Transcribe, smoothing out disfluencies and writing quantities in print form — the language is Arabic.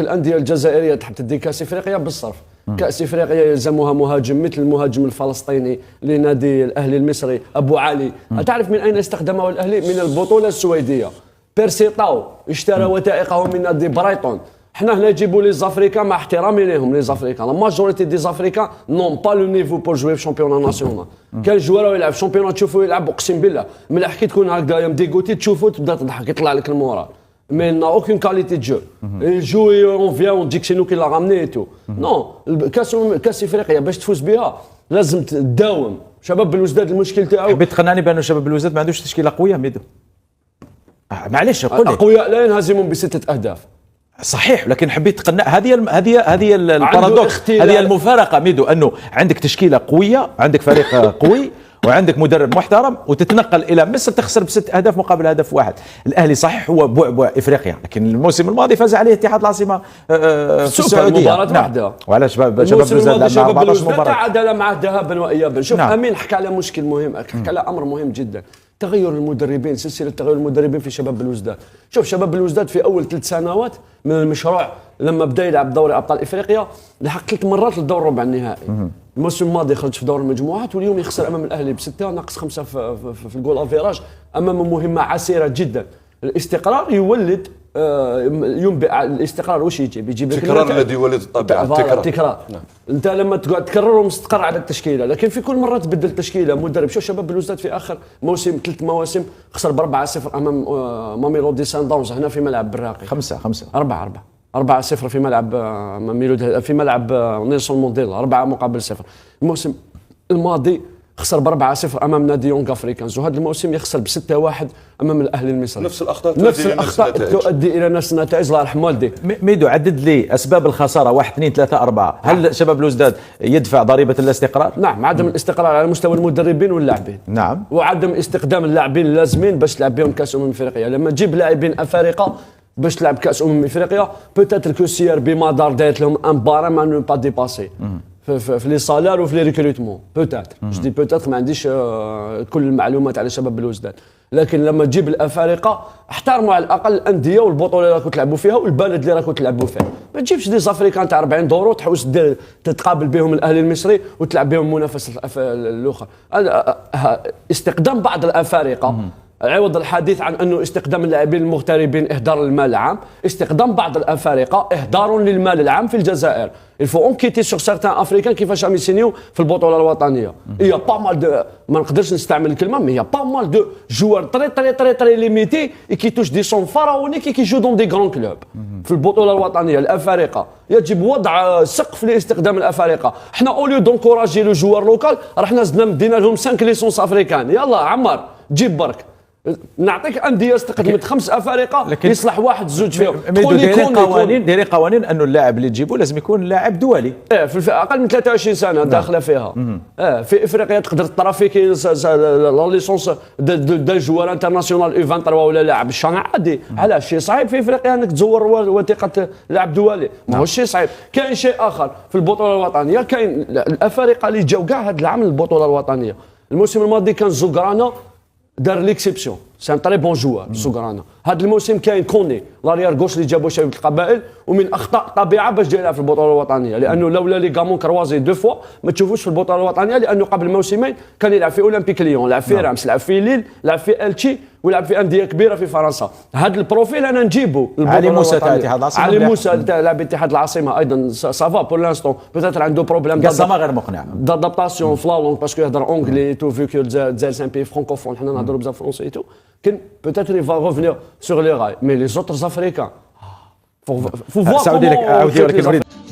الانديه الجزائريه تحب تدي كاس افريقيا بالصرف. كاس افريقيا يلزمها مهاجم مثل المهاجم الفلسطيني لنادي الاهلي المصري ابو علي. تعرف من اين استخدمه الاهلي؟ من البطوله السويديه. بيرسي طاو اشترى وثائقه من نادي برايتون. حنا هنا يجيبوا لي زافريكان مع احترامي لهم، لي زافريكان لا ماجوريتي دي زافريكان نون با لو نيفو بور جوي في شامبيون ناسيونال. كان جوار يلعب شامبيون تشوفوا يلعب اقسم بالله مليح كي تكون هكذا مديغوتي تشوفوا تبدا تضحك يطلع لك المورال. Mais il n'a aucune qualité de jeu. Il joue et on vient, on dit que c'est nous qui l'a ramené et tout. Non, كاس افريقيا باش تفوز بها لازم تداوم. شباب بلوزداد المشكل تاعو حبيت تقنعني بانه شباب بلوزداد ما عندوش تشكيله قويه ميدو. معليش قول لي اقوياء لا ينهزمون بستة اهداف. صحيح، لكن حبيت تقنع هذه البارادوكس، هذه المفارقه ميدو، انه عندك تشكيله قويه، عندك فريق قوي وعندك مدرب محترم وتتنقل الى مصر تخسر ب6 اهداف مقابل هدف واحد. الاهلي صحيح هو بعبع افريقيا، لكن الموسم الماضي فاز عليه اتحاد العاصمه في السعوديه مباراه واحده. وعلى شباب بلوزداد مع 14 مباراه تعادل معه ذهابا وايابا. شوف امين حكى على مشكل مهم، حكى على امر مهم جدا، تغير المدربين، سلسله تغير المدربين في شباب بلوزداد. شوف شباب بلوزداد في اول 3 سنوات من المشروع لما بدا يلعب دوري ابطال افريقيا لحق 3 مرات للدور ربع النهائي. الموسم الماضي خرج في دور المجموعات واليوم يخسر امام الاهلي ب6 ناقص 5 في الجول افيراج امام مهمه عسيره جدا. الاستقرار يولد ينبئ الاستقرار واش يجيب التكرار الذي يولد الطبيعه. التكرار. نعم. انت لما تقعد تكرر ومستقر على التشكيله، لكن في كل مره تبدل التشكيله مدرب. شوف شباب بلوزداد في اخر موسم 3 مواسم خسر ب4-0 امام ماميلودي سان داونز هنا في ملعب براقي. 4-0 في ملعب ماميلودي في ملعب نيلسون مونديلا 4-0. الموسم الماضي خسر ب4-0 امام نادي يونغ افريكانز، وهذا الموسم يخسر ب6-1 امام الاهلي المصري. نفس الاخطاء تؤدي الى نفس النتائج. الله يرحم والدي. ميدو عدد لي اسباب الخساره 1 2 3 4. هل شباب بلوزداد يدفع ضريبه الاستقرار؟ نعم، عدم الاستقرار على مستوى المدربين واللاعبين. نعم. وعدم استخدام اللاعبين اللازمين باش تلعب بهم كاس افريقيا. لما تجيب لاعبين افارقه باش تلعب كاس افريقيا بوتيتر كو سي ار بي مدار دايت لهم ان بارام ان با ديباسي في لي سالار وفي لي ريكروتمون. بوتيتر جو دي بوتيتر ما عنديش كل المعلومات على شباب بلوزداد، لكن لما تجيب الافارقه احترموا على الاقل الانديه والبطوله اللي راكم تلعبوا فيها والبلد اللي راكم تلعبوا فيه. ما تجيبش دي زافريكان تاع 40 دورو تحوس تتقابل بهم الاهلي المصري وتلعب بهم منافسه الاخر. استخدام بعض الافارقه عوض الحديث عن انه استخدام اللاعبين المغتربين اهدار المال العام، استخدام بعض الافارقه اهدار للمال العام في الجزائر. il faut enquêter sur certains africains كيفاش راهم يسينيو في البطوله الوطنيه. يا با مال دو ما نقدرش نستعمل الكلمه مي يا با مال دو جوار تري ليميتي كي توش دي سون فراونيك كي يجو دون دي غران كلوب. في البطوله الوطنيه الافارقه يجب وضع سقف لاستخدام الافارقه. حنا اوليو دونكوراجي لو جوار لوكال رحنا زدنا مدينا لهم 5 ليسونس افريكان. يلا عمر جيب برك نعطيك انديه استقدمت 5 افارقه يصلح 1 2 فيهم. تقول لي دايرين قوانين انه اللاعب اللي تجيبه لازم يكون لاعب دولي. في اقل من 23 سنه داخله فيها. في افريقيا تقدر ترافيكي لا ليسونس دو جوار انترناسيونال يو 23 ولا لاعب الشان عادي. علاش شيء صعيب في افريقيا انك تزور وثيقه لاعب دولي؟ ماهوش شيء صعيب. كاين شيء اخر في البطوله الوطنيه، كاين الافارقه اللي جاوا كاع هذا العام البطوله الوطنيه. الموسم الماضي كان زوغرانا دار ليكسيبسيون، سي ان تري بون جوار سوغرانا. هذا الموسم كاين كوني لاريير غوش اللي جابوا شباب القبائل ومن اخطاء طبيعه باش جاي يلعب في البطوله الوطنيه، لانه لولا لي غامون كروازي 2 فوا ما تشوفوش في البطوله الوطنيه، لانه قبل موسمين كان يلعب في اولمبيك ليون، لعب في رامس، لعب في ليل، لعب في التشي، ويلعب في انديه كبيره في فرنسا. هذا البروفيل انا نجيبه. علي موسى تاع اتحاد العاصمه، علي موسى تاع لاعب اتحاد العاصمه ايضا سافا بور لانستون، بوتيتر عنده بروبليم قصه غير مقنع دادابتاسيون في لا لونغ باسكو يهضر اونغلي تو فيو كو الجزائر سان بي فرانكوفون، حنا نهضروا بزاف فرونسي تو. كان بوتيتر يفا ريفونير سور لي راي مي لي زوتر افريكان faut voir comment